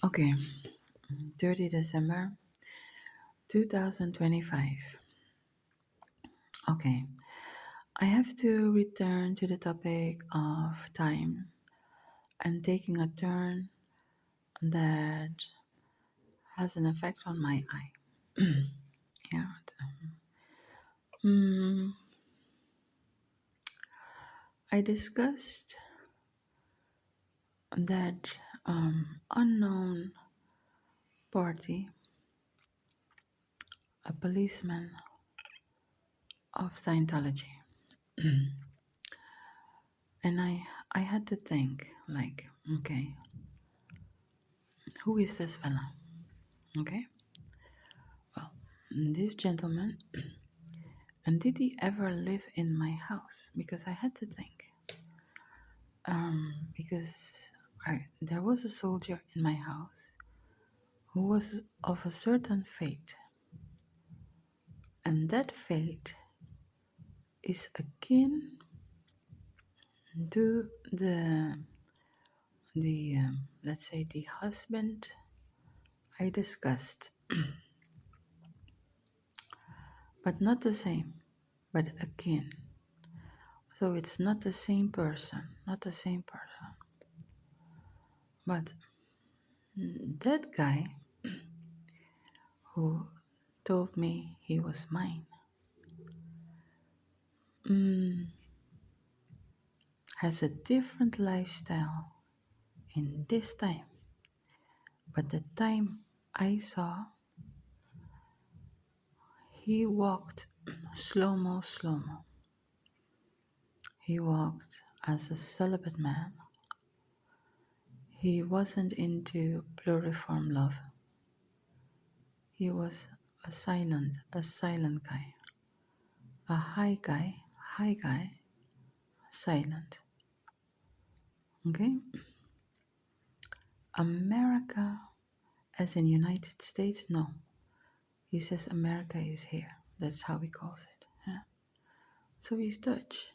Okay, 30 December 2025. Okay, I have to return to the topic of time and taking a turn that has an effect on my eye. Yeah. Mm, I discussed that unknown party, a policeman of Scientology. And I had to think, like, okay, who is this fella? Okay, well, this gentleman, and did he ever live in my house? Because I had to think. Because there was a soldier in my house who was of a certain fate, and that fate is akin to the let's say the husband I discussed, but not the same, but akin. So it's not the same person, not the same person. But that guy who told me he was mine has a different lifestyle in this time. But the time I saw, he walked slow mo. He walked as a celibate man. He wasn't into pluriform love. He was a silent guy. A high guy, silent. Okay? America, as in United States, no. He says America is here. That's how he calls it. Yeah? So he's Dutch.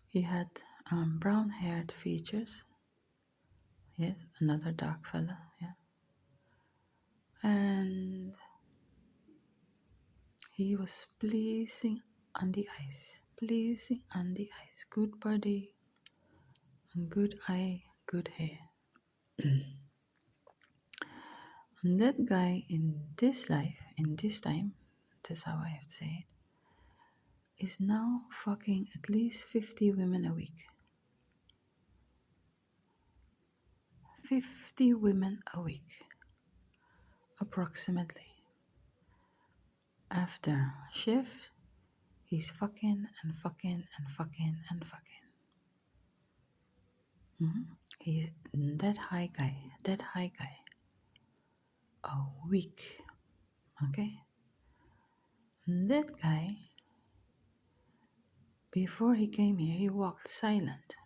He had brown haired features. Yes, another dark fella. Yeah. And he was pleasing on the ice. Pleasing on the ice. Good body, and good eye, good hair. And that guy in this life, in this time, that's how I have to say it, is now fucking at least 50 women a week. 50 women a week, approximately. After shift, he's fucking and fucking and fucking and fucking. He's that high guy, a week, okay? That guy, before he came here, he walked silent.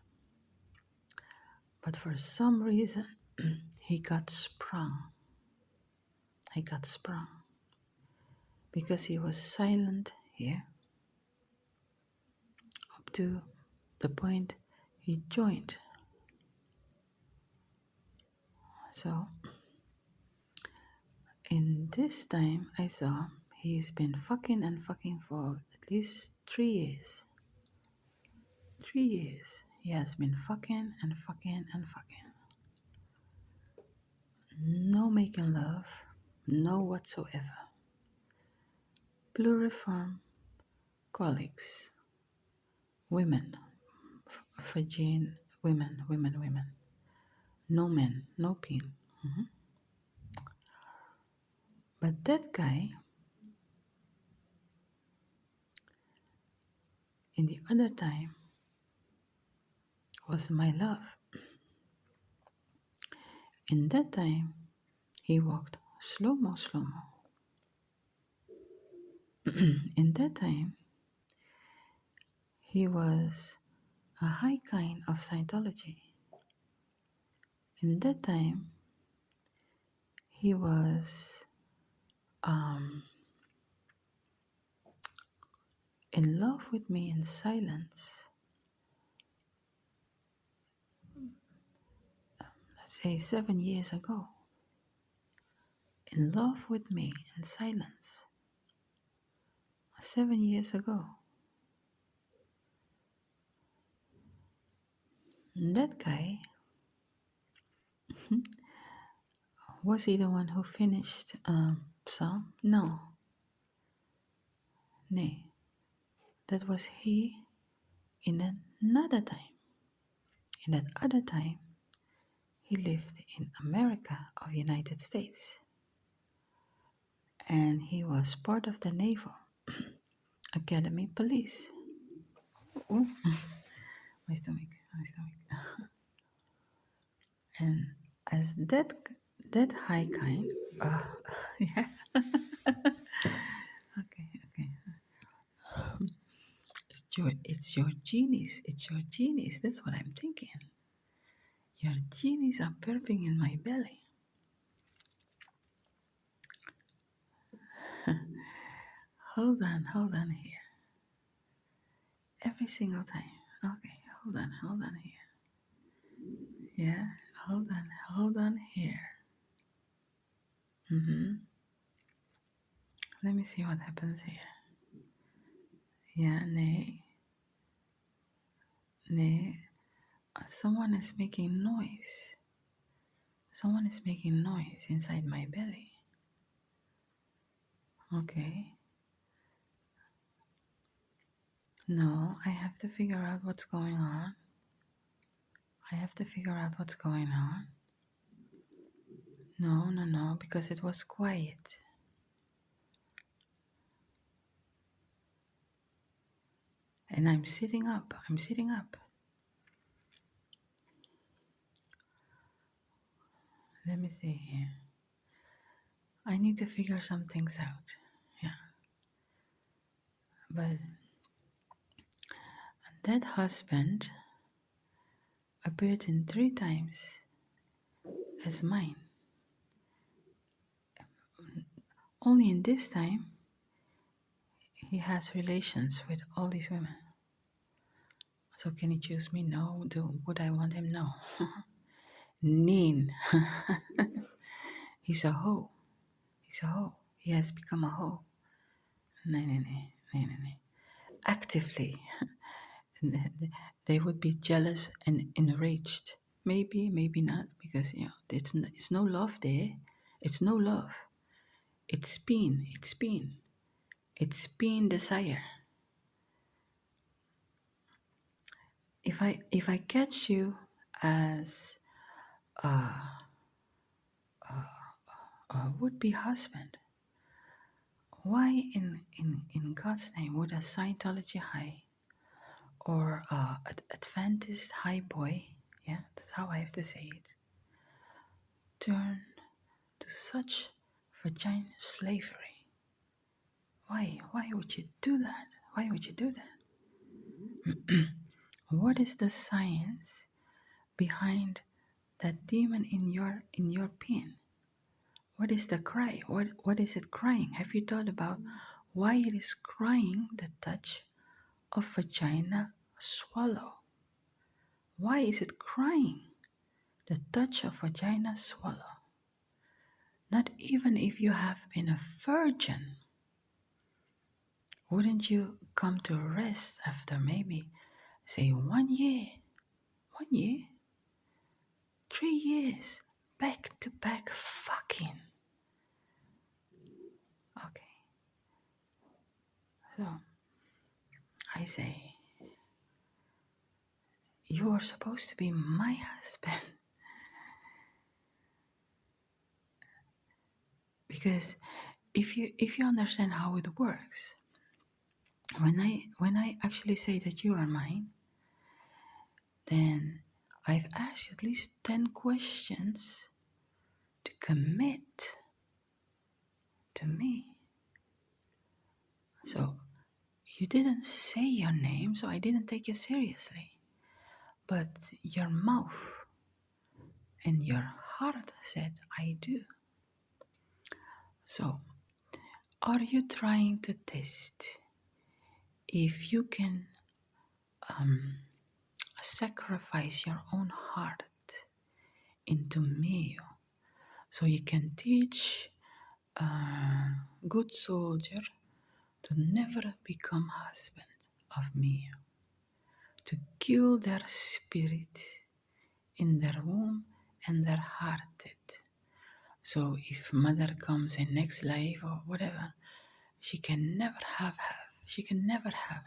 But for some reason, he got sprung. He got sprung because he was silent here up to the point he joined. So in this time, I saw he's been fucking and fucking for at least 3 years. 3 years. He has been fucking and fucking and fucking. No making love, no whatsoever. Pluriform colleagues, women, vagine, women. No men, no peen. But that guy, in the other time, was my love. In that time, he walked slow mo. In that time, he was a high kind of Scientology. In that time, he was in love with me in silence. say 7 years ago, in love with me in silence. 7 years ago. That guy, was he the one who finished Psalm? No, nee. That was he in another time. In that other time, he lived in America of United States. And he was part of the Naval Academy Police. Ooh, my stomach, my stomach. And as that high kind, yeah, okay, okay. It's your genies. It's your genies. That's what I'm thinking. Your genies are burping in my belly. Hold on here. Every single time. Okay, hold on here. Yeah, hold on here. Let me see what happens here. Yeah, nee. Someone is making noise. Someone is making noise inside my belly. Okay. No, I have to figure out what's going on. I have to figure out what's going on. No, because it was quiet. And I'm sitting up. Let me see here. I need to figure some things out. Yeah. But that husband appeared in 3 times as mine. Only in this time, he has relations with all these women. So can he choose me? No. Would I want him? No. Neen. He's a hoe. He has become a hoe. Nee. Actively. They would be jealous and enraged. Maybe not, because it's no love there. It's no love. It's pain. It's pain desire. If I catch you as a would-be husband, why in God's name would a Scientology high or Adventist high boy, yeah, that's how I have to say it, turn to such vagina slavery? Why would you do that? Why would you do that? What is the science behind that demon in your pain? What is the cry? What is it crying? Have you thought about why it is crying the touch of vagina swallow? Why is it crying the touch of vagina swallow? Not even if you have been a virgin. Wouldn't you come to rest after maybe, say, 1 year, 3 years, back to back fucking? Okay, so I say, you are supposed to be my husband. Because if you understand how it works, when I actually say that you are mine, then I've asked you at least 10 questions to commit to me. So you didn't say your name, so I didn't take you seriously. But your mouth and your heart said, I do. So, are you trying to test if you can sacrifice your own heart into me. So you can teach a good soldier to never become husband of me, to kill their spirit in their womb and their heart. So if mother comes in next life or whatever, she can never have. She can never have.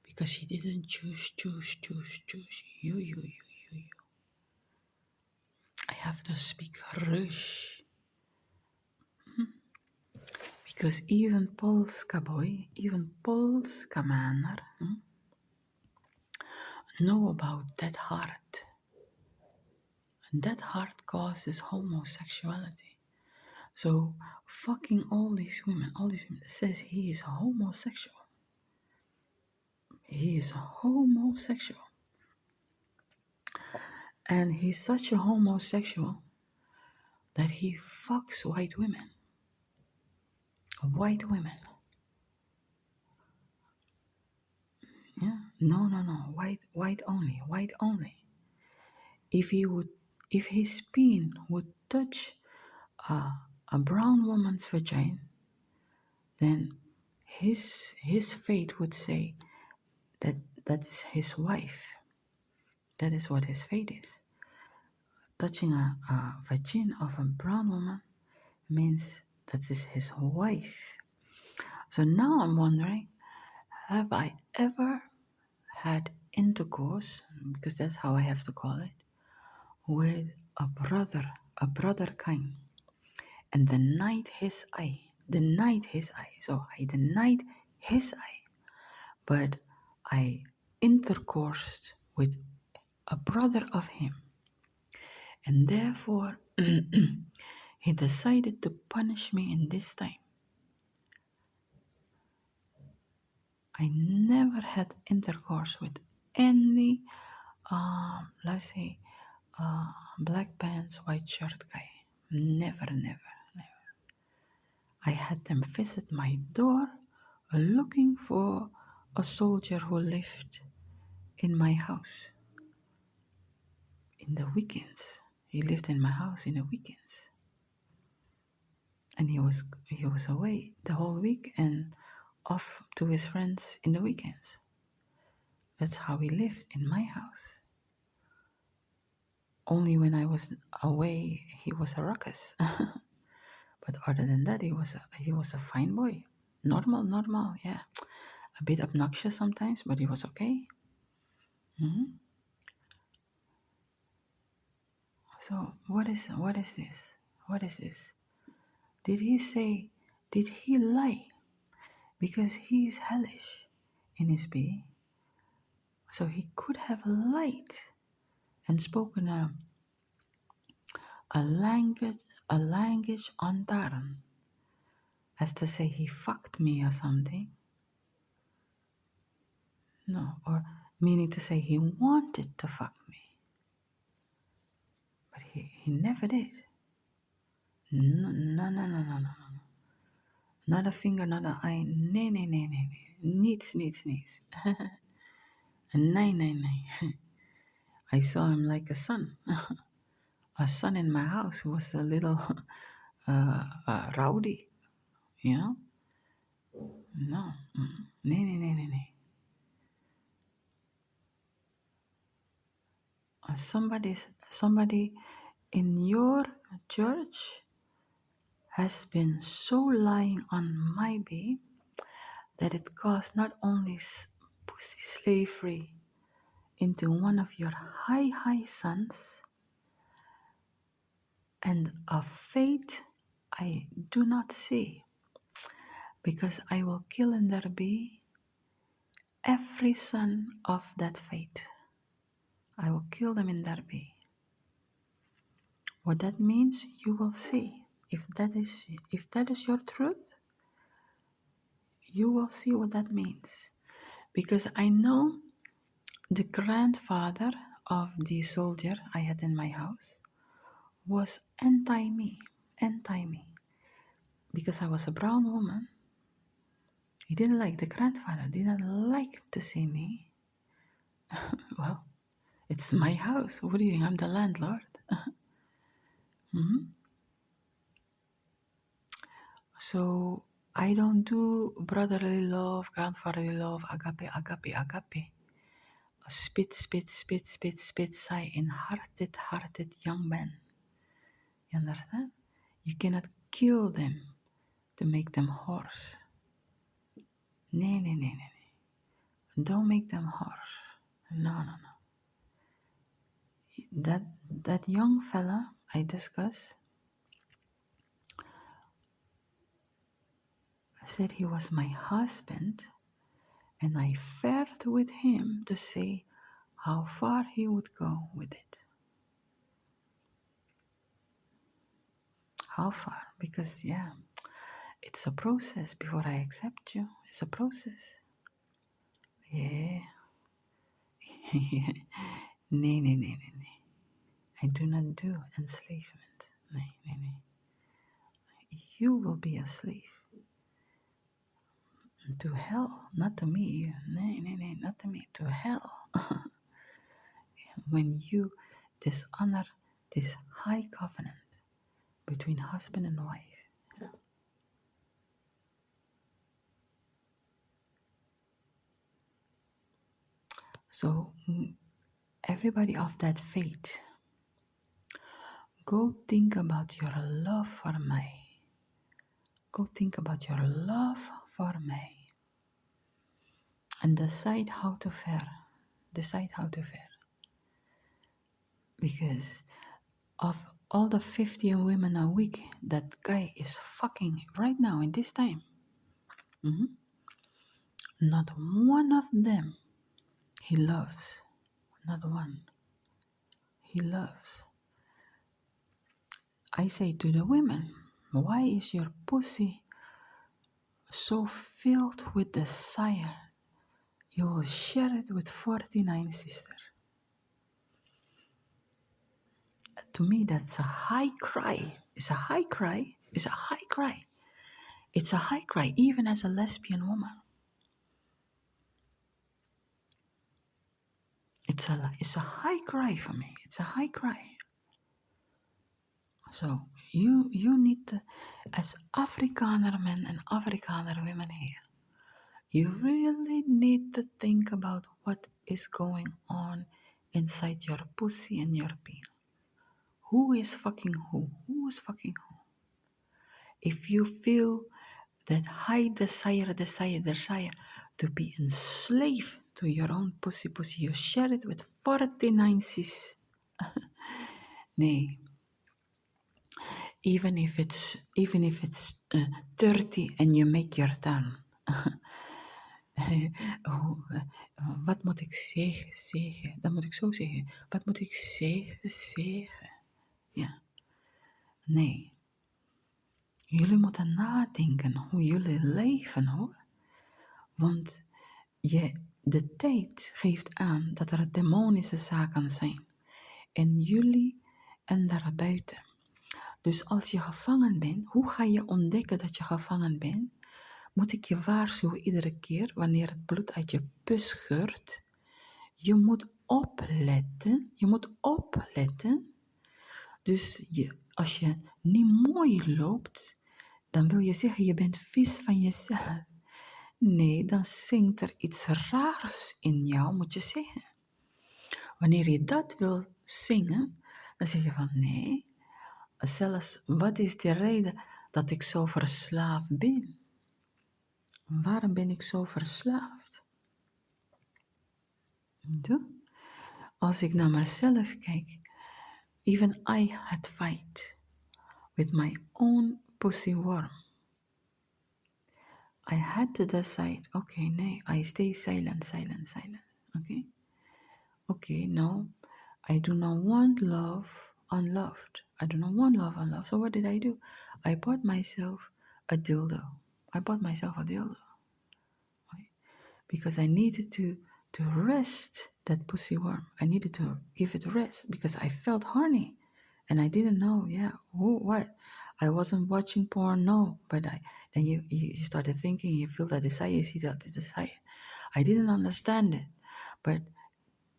Because she didn't choose. You. I have to speak Rush. Because even Polska boy, even Polska manner, know about that heart. And that heart causes homosexuality. So fucking all these women says he is homosexual. He is homosexual. And he's such a homosexual that he fucks white women. White women. Yeah. No. White only. If his peen would touch a brown woman's vagina, then his fate would say that that is his wife. That is what his fate is. Touching a vagina of a brown woman means that is his wife. So now I'm wondering, have I ever had intercourse, because that's how I have to call it, with a brother kind, and denied his eye. So I denied his eye, but I intercoursed with a brother of him, and therefore he decided to punish me in this time. I never had intercourse with any, let's say, black pants, white shirt guy. Never. I had them visit my door looking for a soldier who lived in my house in the weekends. He lived in my house in the weekends. And he was away the whole week and off to his friends in the weekends. That's how he lived in my house. Only when I was away he was a ruckus. But other than that, he was a fine boy. Normal, yeah. A bit obnoxious sometimes, but he was okay. So what is this? What is this? Did he lie? Because he is hellish in his being. So he could have lied and spoken a language ontaren, as to say he fucked me or something. No, or meaning to say he wanted to fuck me. But he never did. No. Not a finger, not an eye. Nee. Niets. Nee. I saw him like a son. A son in my house who was a little rowdy, you know? No. Nee. Somebody in your church has been so lying on my bed that it caused not only pussy slavery into one of your high sons, and a fate I do not see, because I will kill in there be every son of that fate. I will kill them in there be. What that means, you will see. If that is your truth, you will see what that means. Because I know the grandfather of the soldier I had in my house was anti-me. Because I was a brown woman. He didn't like the grandfather, didn't like to see me. Well, it's my house. What do you think? I'm the landlord. Mhm. So I don't do brotherly love, grandfatherly love, agape, agape, agape. Spit, spit, spit, spit, spit, sigh in hearted young men. You understand? You cannot kill them to make them horse. Nee, nee, nee, nee, nee. Don't make them horse. No, no, no. That young fella I discussed said he was my husband, and I fared with him to see how far he would go with it. How far? Because, yeah, it's a process before I accept you. It's a process. Yeah. Nee, nee, nee, nee, nee. I do not do enslavement. Nee, nee, nee. You will be a slave to hell, not to me. Nee, nee, nee, not to me. To hell. When you dishonor this high covenant between husband and wife. So, everybody of that faith, go think about your love for me. Go think about your love for me. And decide how to fare. Decide how to fare. Because of all the 50 women a week that guy is fucking right now in this time, not one of them he loves. Not one. He loves. I say to the women, why is your pussy so filled with desire? You will share it with 49 sisters. To me, that's a high cry. It's a high cry. It's a high cry. It's a high cry, even as a lesbian woman. It's a high cry for me. It's a high cry. So you need to, as Afrikaner men and Afrikaner women here, you really need to think about what is going on inside your pussy and your peen. Who is fucking who? Who is fucking who? If you feel that high desire to be enslaved to your own pussy, you share it with 49 cis. Nee, even if it's 30 and you make your turn. Wat moet ik zeggen? Dat moet ik zo zeggen. Wat moet ik zeggen? Ja, nee. Jullie moeten nadenken hoe jullie leven, hoor. Want de tijd geeft aan dat er demonische zaken zijn. En jullie en daarbuiten. Dus als je gevangen bent, hoe ga je ontdekken dat je gevangen bent? Moet ik je waarschuwen iedere keer wanneer het bloed uit je pus scheurt? Je moet opletten. Je moet opletten. Dus als je niet mooi loopt, dan wil je zeggen je bent vies van jezelf. Nee, dan zingt er iets raars in jou, moet je zeggen. Wanneer je dat wil zingen, dan zeg je van nee, zelfs wat is de reden dat ik zo verslaafd ben? Waarom ben ik zo verslaafd? Als ik naar mezelf kijk, even I had fight with my own pussy worm. I had to decide, okay, nee, I stay silent. Okay, no, I do not want love unloved. I do not want love unloved. So what did I do? I bought myself a dildo. Right? Because I needed to rest that pussy worm. I needed to give it rest because I felt horny. And I didn't know, what? I wasn't watching porn, no. But then you started thinking, you feel that desire, you see that desire. I didn't understand it. But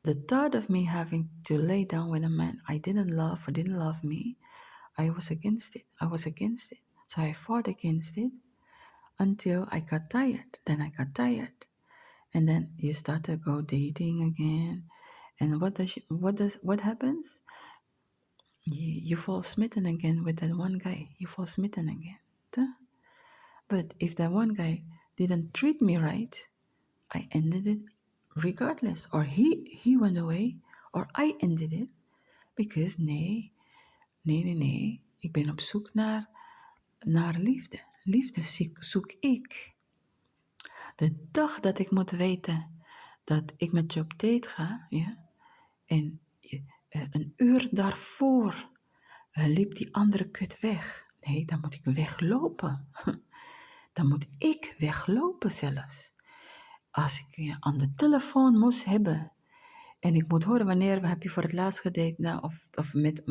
the thought of me having to lay down with a man I didn't love or didn't love me, I was against it. I was against it. So I fought against it until I got tired. Then I got tired. And then you start to go dating again. And what happens? You fall smitten again with that one guy. You fall smitten again. Huh? But if that one guy didn't treat me right, I ended it regardless. Or he went away, or I ended it. Because nee. Ik ben op zoek naar liefde. Liefde zoek ik. De dag dat ik moet weten dat ik met je op date ga, ja, en een uur daarvoor liep die andere kut weg. Nee, dan moet ik weglopen. Dan moet ik weglopen zelfs. Als ik je aan de telefoon moest hebben en ik moet horen wanneer heb je voor het laatst gedate, nou, of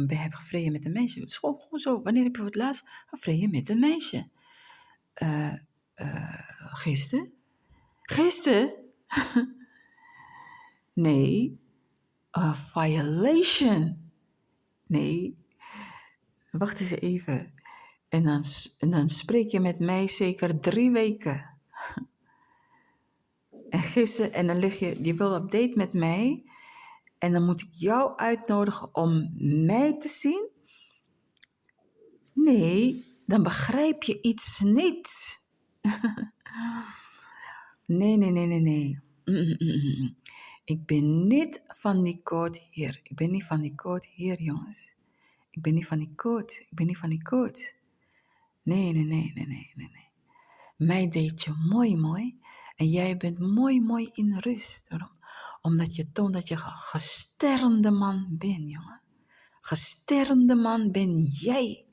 heb gevreden met een meisje. Het is gewoon zo. Wanneer heb je voor het laatst gevreden met een meisje? Gisteren? Gisteren? Nee. A violation. Nee. Wacht eens even. En dan spreek je met mij zeker 3 weken. En gisteren, en dan je wil op date met mij. En dan moet ik jou uitnodigen om mij te zien. Nee, dan begrijp je iets niet. Nee. Ik ben niet van die code hier. Ik ben niet van die code hier, jongens. Ik ben niet van die code. Nee. Mij deed je mooi. En jij bent mooi in rust. Omdat je toont dat je een gesternde man bent, jongen. Gesternde man ben jij.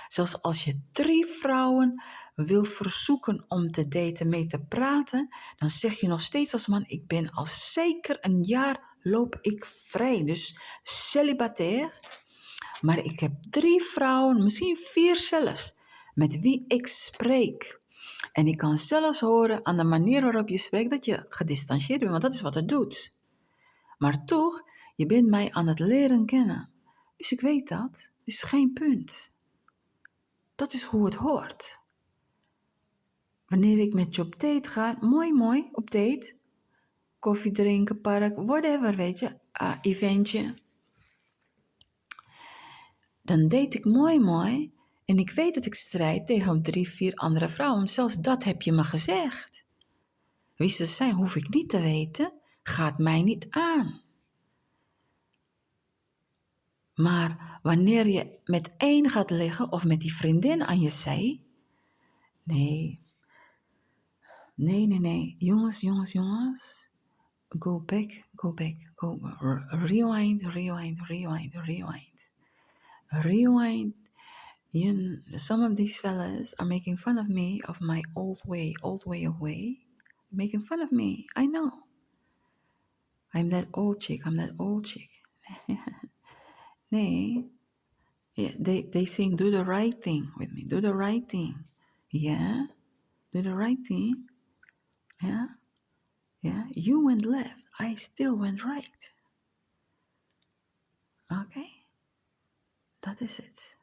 Zelfs als je 3 vrouwen wil verzoeken om te daten, mee te praten, dan zeg je nog steeds als man, ik ben al zeker een jaar loop ik vrij. Dus celibatair. Maar ik heb 3 vrouwen, misschien 4 zelfs, met wie ik spreek. En ik kan zelfs horen aan de manier waarop je spreekt dat je gedistanceerd bent, want dat is wat het doet. Maar toch, je bent mij aan het leren kennen. Dus ik weet dat, is geen punt. Dat is hoe het hoort. Wanneer ik met je op date ga, mooi op date. Koffie drinken, park, whatever, weet je. Eventje. Dan date ik mooi. En ik weet dat ik strijd tegen 3, 4 andere vrouwen. Zelfs dat heb je me gezegd. Wie ze zijn, hoef ik niet te weten. Gaat mij niet aan. Maar wanneer je met 1 gaat liggen of met die vriendin aan je zij. Nee. Jongens. Go back. Rewind. Some of these fellas are making fun of me, of my old way of way. Making fun of me. I know. I'm that old chick. Nee. Yeah, they sing, do the right thing with me. Do the right thing. Yeah. Do the right thing. Yeah. You went left. I still went right. Okay. Dat is het.